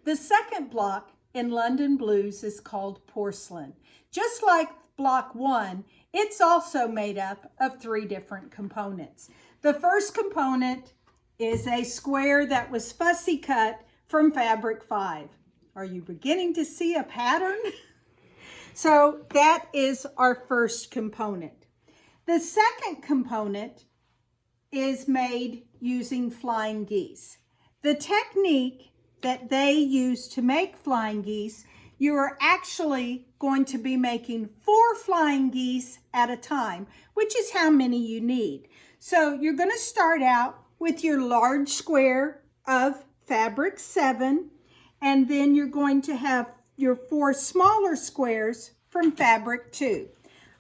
The second block in London Blues is called porcelain. Just like block 1, it's also made up of 3 different components. The first component is a square that was fussy cut from fabric 5. Are you beginning to see a pattern? So that is our first component. The second component is made using flying geese. The technique that they use to make flying geese, you are actually going to be making 4 flying geese at a time, which is how many you need. So you're going to start out with your large square of fabric 7, and then you're going to have your 4 smaller squares from fabric 2.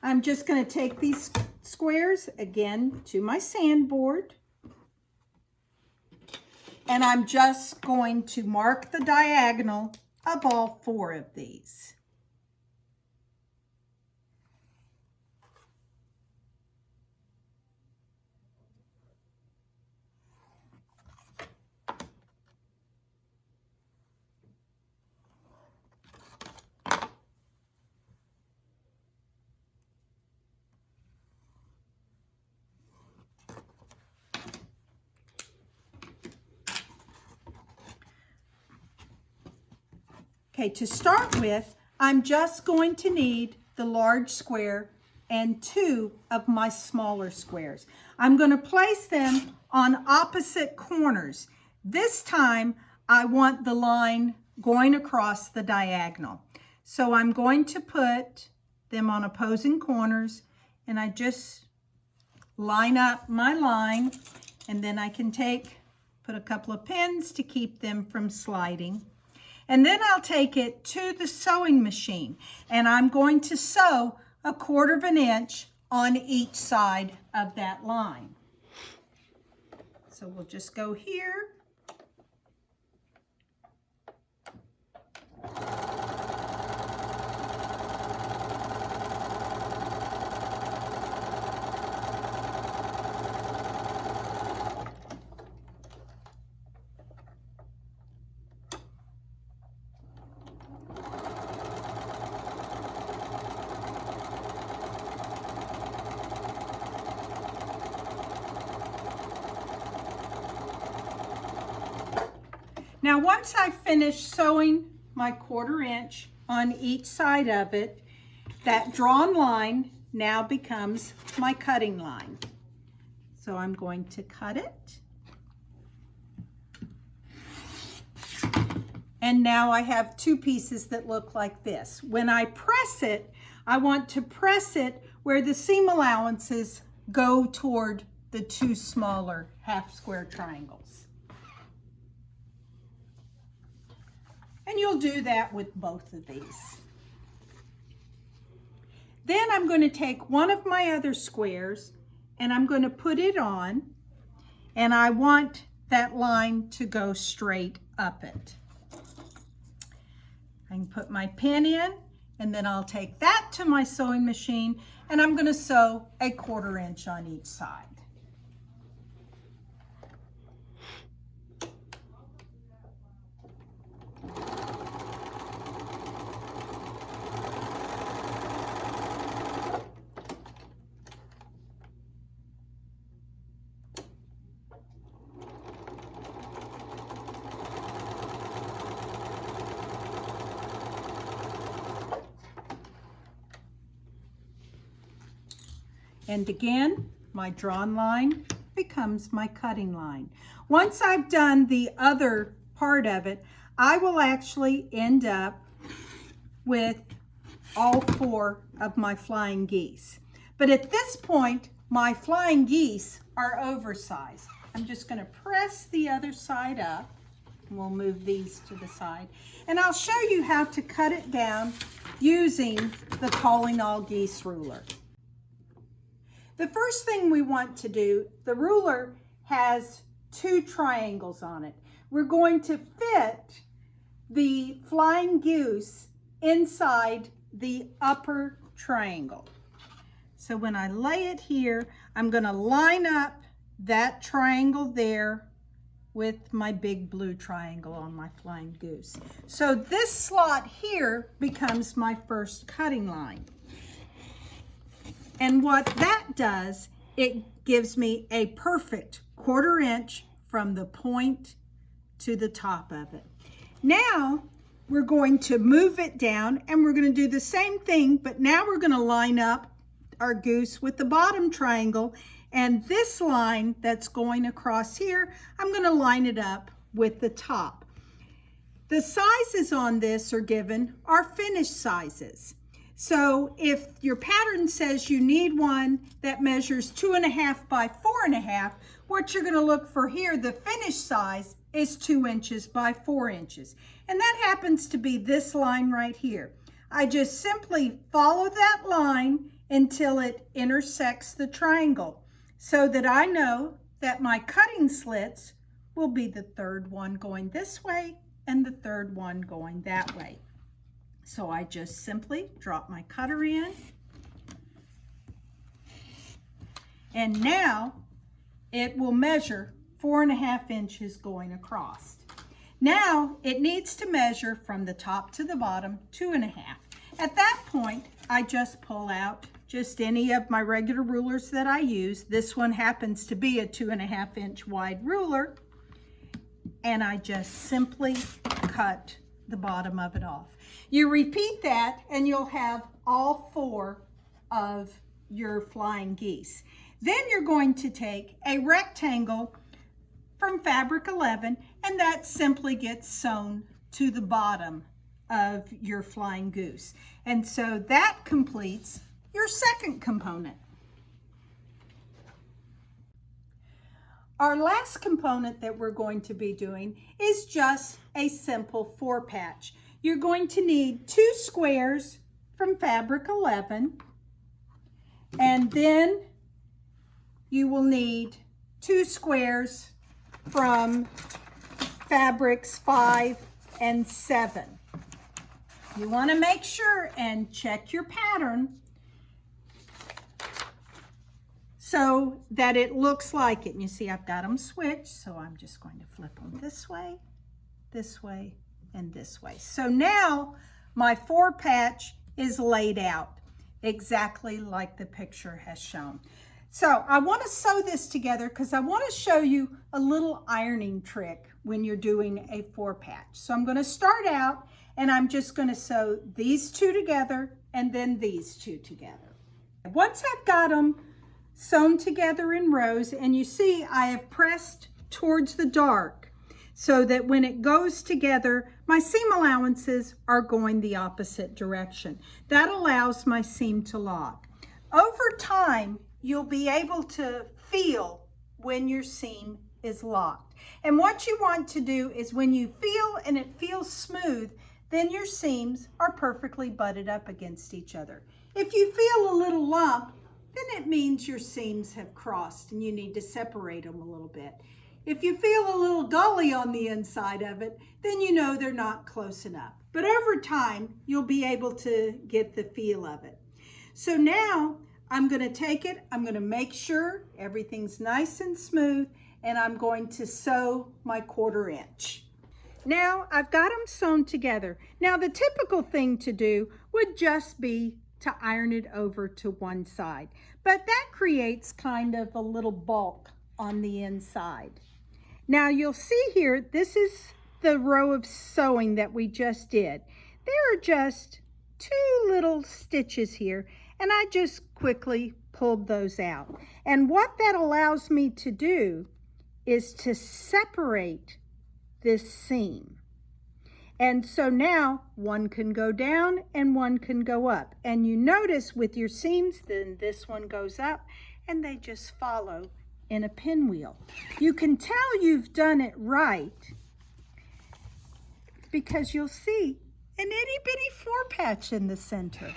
I'm just going to take these squares again to my sandboard, and I'm just going to mark the diagonal of all 4 of these. Okay, to start with, I'm just going to need the large square and 2 of my smaller squares. I'm going to place them on opposite corners. This time, I want the line going across the diagonal. So I'm going to put them on opposing corners, and I just line up my line, and then I can put a couple of pins to keep them from sliding. And then I'll take it to the sewing machine, and I'm going to sew 1/4 inch on each side of that line. So we'll just go here. Now, once I finish sewing my 1/4 inch on each side of it, that drawn line now becomes my cutting line. So I'm going to cut it. And now I have 2 pieces that look like this. When I press it, I want to press it where the seam allowances go toward the 2 smaller half square triangles. And you'll do that with both of these. Then I'm going to take one of my other squares and I'm going to put it on, and I want that line to go straight up it. I can put my pin in, and then I'll take that to my sewing machine, and I'm going to sew 1/4 inch on each side. And again, my drawn line becomes my cutting line. Once I've done the other part of it, I will actually end up with all 4 of my flying geese. But at this point, my flying geese are oversized. I'm just going to press the other side up. We'll move these to the side. And I'll show you how to cut it down using the Calling All Geese ruler. The first thing we want to do, the ruler has 2 triangles on it. We're going to fit the flying goose inside the upper triangle. So when I lay it here, I'm going to line up that triangle there with my big blue triangle on my flying goose. So this slot here becomes my first cutting line. And what that does, it gives me a perfect 1/4 inch from the point to the top of it. Now we're going to move it down and we're going to do the same thing, but now we're going to line up our goose with the bottom triangle, and this line that's going across here, I'm going to line it up with the top. The sizes on this are given are finished sizes. So if your pattern says you need one that measures 2.5 by 4.5, what you're going to look for here, the finished size, is 2 inches by 4 inches. And that happens to be this line right here. I just simply follow that line until it intersects the triangle so that I know that my cutting slits will be the 3rd one going this way and the 3rd one going that way. So I just simply drop my cutter in, and now it will measure 4.5 inches going across. Now it needs to measure from the top to the bottom 2.5. At that point, I just pull out just any of my regular rulers that I use. This one happens to be a 2.5 inch wide ruler, and I just simply cut the bottom of it off. You repeat that and you'll have all 4 of your flying geese. Then you're going to take a rectangle from fabric 11, and that simply gets sewn to the bottom of your flying goose. And so that completes your second component. Our last component that we're going to be doing is just a simple 4-patch. You're going to need 2 squares from fabric 11, and then you will need 2 squares from fabrics 5 and 7. You want to make sure and check your pattern so that it looks like it. And you see I've got them switched, so I'm just going to flip them this way, and this way. So now my 4-patch is laid out exactly like the picture has shown. So I want to sew this together because I want to show you a little ironing trick when you're doing a 4-patch. So I'm going to start out and I'm just going to sew these 2 together and then these 2 together. Once I've got them sewn together in rows, and you see I have pressed towards the dark so that when it goes together, my seam allowances are going the opposite direction. That allows my seam to lock. Over time, you'll be able to feel when your seam is locked. And what you want to do is when you feel and it feels smooth, then your seams are perfectly butted up against each other. If you feel a little lump, then it means your seams have crossed and you need to separate them a little bit. If you feel a little dully on the inside of it, then you know they're not close enough. But over time, you'll be able to get the feel of it. So now I'm going to take it, I'm going to make sure everything's nice and smooth, and I'm going to sew my 1/4 inch. Now I've got them sewn together. Now the typical thing to do would just be to iron it over to one side, but that creates kind of a little bulk on the inside. Now you'll see here, this is the row of sewing that we just did. There are just 2 little stitches here, and I just quickly pulled those out. And what that allows me to do is to separate this seam. And so now one can go down and one can go up. And you notice with your seams, then this one goes up and they just follow in a pinwheel. You can tell you've done it right because you'll see an itty bitty 4-patch in the center.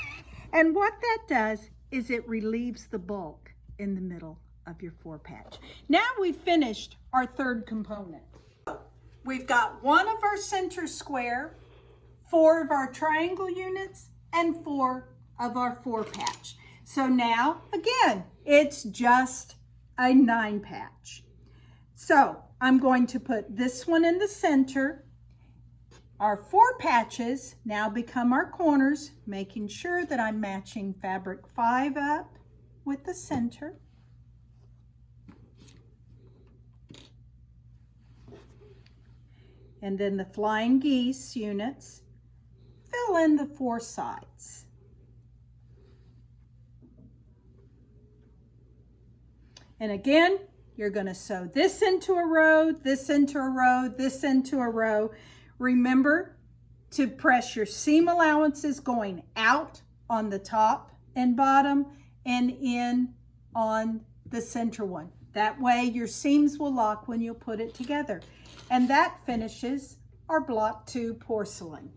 And what that does is it relieves the bulk in the middle of your 4-patch. Now we've finished our 3rd component. We've got 1 of our center square, 4 of our triangle units, and 4 of our 4-patch. So now, again, it's just a 9-patch. So I'm going to put this one in the center. Our 4 patches now become our corners, making sure that I'm matching fabric 5 up with the center. And then the flying geese units fill in the 4 sides. And again, you're going to sew this into a row, this into a row, this into a row. Remember to press your seam allowances going out on the top and bottom and in on the center one. That way your seams will lock when you put it together. And that finishes our block 2 porcelain.